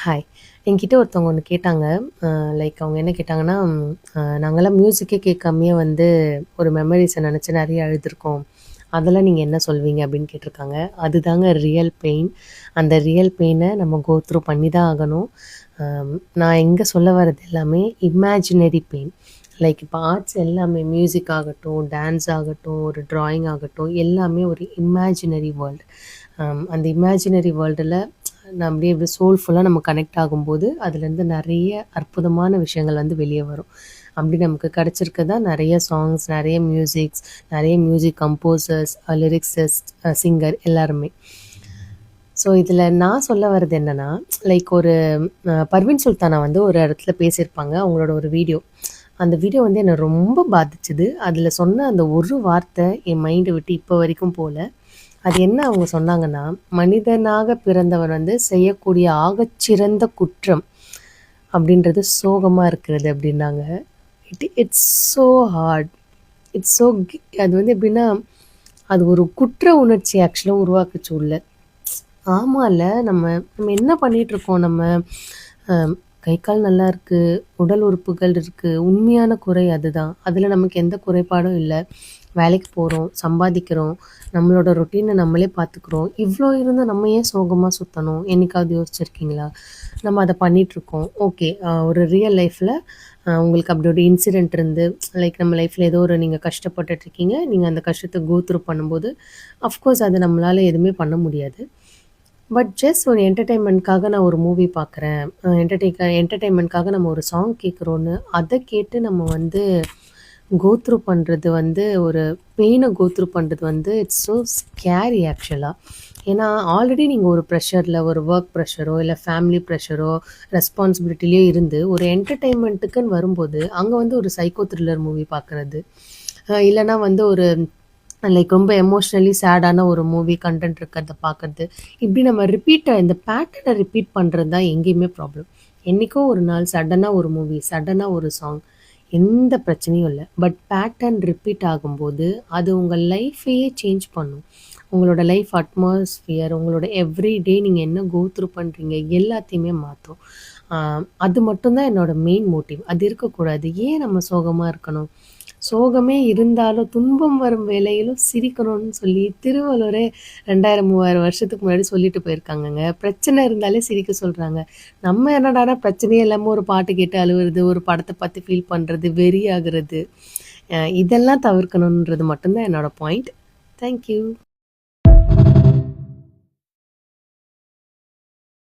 Hi. என்கிட்ட ஒருத்தவங்க ஒண்ணு கேட்டாங்க. லைக் அவங்க என்ன கேட்டாங்கன்னா, நாங்கலாம் மியூசிக்கே கேட்காமயே வந்து ஒரு மெமரீஸ நெனச்சு நெறைய அழுதுருக்கோம். அதெல்லாம் நீங்க என்ன சொல்வீங்க? அப்படின்னு கேட்டிருக்காங்க. அதுதாங்க ரியல் பெயின். அந்த ரியல் பெயின நம்ம கோ த்ரூ பண்ணி தான் ஆகணும். நான் இங்க சொல்ல வர்றது எல்லாமே இமேஜினரி பெயின். லைக் இப்போ ஆர்ட்ஸ் எல்லாமே மியூசிக் ஆகட்டும், டான்ஸ் ஆகட்டும், ஒரு ட்ராயிங் ஆகட்டும், எல்லாமே ஒரு இமேஜினரி வேர்ல்டு. அந்த இமேஜினரி வேர்ல்டுல நான் அப்படியே சோல்ஃபுல்லாக நம்ம கனெக்ட் ஆகும்போது அதுலேருந்து நிறைய அற்புதமான விஷயங்கள் வந்து வெளியே வரும். அப்படி நமக்கு கிடச்சிருக்கதா நிறைய சாங்ஸ், நிறைய மியூசிக்ஸ், நிறைய மியூசிக் கம்போசர்ஸ், லிரிக்ஸிஸ்ட், சிங்கர் எல்லாருமே. ஸோ இதில் நான் சொல்ல வர்றது என்னென்னா, லைக் ஒரு பர்வீன் சுல்தானா வந்து ஒரு இடத்துல பேசியிருப்பாங்க, அவங்களோட ஒரு வீடியோ. அந்த வீடியோ வந்து என்னை ரொம்ப பாதிச்சுது. அதில் சொன்ன அந்த ஒரு வார்த்தை என் மைண்டை விட்டு இப்போ வரைக்கும் போகல. அது என்ன அவங்க சொன்னாங்கன்னா, மனிதனாக பிறந்தவன் வந்து செய்யக்கூடிய ஆகச்சிறந்த குற்றம் அப்படின்றது சோகமாக இருக்கிறது அப்படின்னாங்க. It's so hard. It's so அது வந்து எப்படின்னா, அது ஒரு குற்ற உணர்ச்சி ஆக்சுவலாக உருவாக்குச்சு உள்ள. ஆமால, நம்ம நம்ம என்ன பண்ணிகிட்ருக்கோம்? நம்ம கை கால் நல்லா இருக்குது, உடல் உறுப்புகள் இருக்குது, உண்மையான குறை அதுதான். அதில் நமக்கு எந்த குறைபாடும் இல்லை. வேலைக்கு போகிறோம், சம்பாதிக்கிறோம், நம்மளோட ரொட்டீனை நம்மளே பார்த்துக்குறோம். இவ்வளோ இருந்தும் நம்ம ஏன் சோகமாக சுற்றணும்? என்னைக்காவது யோசிச்சிருக்கீங்களா? நம்ம அதை பண்ணிகிட்ருக்கோம். ஓகே, ஒரு ரியல் லைஃப்பில் உங்களுக்கு அப்படி ஒரு இன்சிடெண்ட் இருந்து, லைக் நம்ம லைஃப்பில் ஏதோ ஒரு நீங்கள் கஷ்டப்பட்டுட்ருக்கீங்க, நீங்கள் அந்த கஷ்டத்தை கோ த்ரூ பண்ணும்போது அஃப்கோர்ஸ் அது நம்மளால் எதுவுமே பண்ண முடியாது. பட் ஜஸ்ட் ஒரு என்டர்டெயின்மெண்ட்காக நான் ஒரு மூவி பார்க்குறேன், என்டர்டெயின்மெண்ட்காக நம்ம ஒரு சாங் கேட்குறோன்னு அதை கேட்டு நம்ம வந்து கோ த்ரூ பண்ணுறது வந்து ஒரு பெயினை கோ த்ரூ பண்ணுறது வந்து இட்ஸ் ஸோ ஸ்கேரி ஆக்சுவலாக. ஏன்னா ஆல்ரெடி நீங்கள் ஒரு ப்ரெஷரில், ஒரு ஒர்க் ப்ரெஷரோ இல்லை ஃபேமிலி ப்ரெஷரோ ரெஸ்பான்சிபிலிட்டிலையோ இருந்து ஒரு என்டர்டெயின்மெண்ட்டுக்குன்னு வரும்போது அங்கே வந்து ஒரு சைக்கோ த்ரில்லர் மூவி பார்க்குறது, இல்லைனா வந்து ஒரு லைக் ரொம்ப எமோஷ்னலி சேடான ஒரு மூவி கண்டென்ட் இருக்கிறத பார்க்குறது, இப்படி நம்ம இந்த பேட்டர்னை ரிப்பீட் பண்ணுறது தான் எங்கேயுமே ப்ராப்ளம். என்றைக்கோ ஒரு நாள் சடனாக ஒரு மூவி, சடனாக ஒரு சாங், எந்த பிரச்சனையும் இல்லை. பட் பேட்டர்ன் ரிப்பீட் ஆகும்போது அது உங்கள் லைஃப்பையே சேஞ்ச் பண்ணும். உங்களோட லைஃப் அட்மாஸ்ஃபியர், உங்களோட எவ்ரிடே நீங்கள் என்ன கோ த்ரூ பண்ணுறீங்க எல்லாத்தையுமே மாற்றும். அது மட்டும்தான் என்னோடய மெயின் மோட்டிவ். அது இருக்கக்கூடாது. ஏன் நம்ம சோகமாக இருக்கணும்? சோகமே இருந்தாலும் துன்பம் வரும் வேளையிலும் சிரிக்கணும்னு சொல்லி திருவள்ளுவரே 2000 3000 வருஷத்துக்கு முன்னாடி சொல்லிட்டு போயிருக்காங்கங்க. பிரச்சனை இருந்தாலே சிரிக்க சொல்கிறாங்க. நம்ம என்னடானா பிரச்சனையே இல்லாமல் ஒரு பாட்டு கேட்டு அழுவுறது, ஒரு படத்தை பார்த்து ஃபீல் பண்ணுறது, வெறி ஆகுறது, இதெல்லாம் தவிர்க்கணுன்றது மட்டும்தான் என்னோட பாயிண்ட். தேங்க்யூ.